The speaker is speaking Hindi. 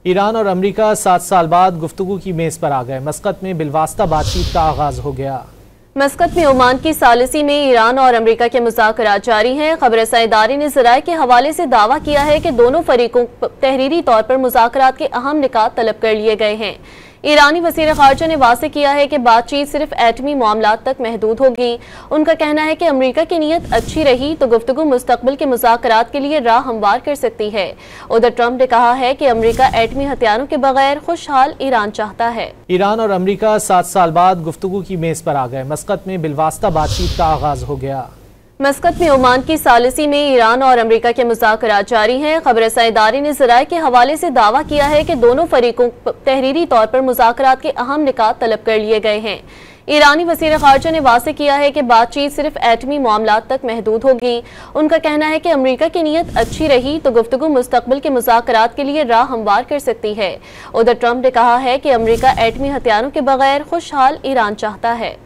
ईरान और अमेरिका 7 साल बाद गुफ्तगू की मेज पर आ गए। मस्कत में बिलवास्ता बातचीत का आगाज हो गया। मस्कत में ओमान की सालिसी में ईरान और अमेरिका के मुज़ाकरात जारी हैं। खबर-रसां इदारे ने ज़राए के हवाले से दावा किया है कि दोनों फरीकों तहरीरी तौर पर मुज़ाकरात के अहम निकात तलब कर लिए गए हैं। ईरानी वज़ीर ख़ारजा ने वाज़ेह किया है कि बातचीत सिर्फ एटमी मामलात तक महदूद होगी। उनका कहना है कि अमेरिका की नीयत अच्छी रही तो गुफ्तगू मुस्तक़बिल के मुज़ाकरात के लिए राह हमवार कर सकती है। उधर ट्रंप ने कहा है कि अमेरिका एटमी हथियारों के बगैर खुशहाल ईरान चाहता है। ईरान और अमेरिका 7 साल बाद गुफ्तगू की मेज पर आ गए। मस्कत में बिलवास्ता बातचीत का आगाज हो गया। मस्कत में ओमान की सालिसी में ईरान और अमेरिका के मुज़ाकरात जारी हैं। खबर-रसां इदारे ने ज़राए के हवाले से दावा किया है कि दोनों फरीकों तहरीरी तौर पर मुज़ाकरात के अहम निकात तलब कर लिए गए हैं। ईरानी वज़ीर ख़ारजा ने वाज़ेह किया है कि बातचीत सिर्फ एटमी मामलात तक महदूद होगी। उनका कहना है कि अमेरिका की नीयत अच्छी रही तो गुफ्तगू मुस्तक़बिल के मुज़ाकरात के लिए राह हमवार कर सकती है। उधर ट्रंप ने कहा है कि अमेरिका एटमी हथियारों के बगैर खुशहाल ईरान चाहता है।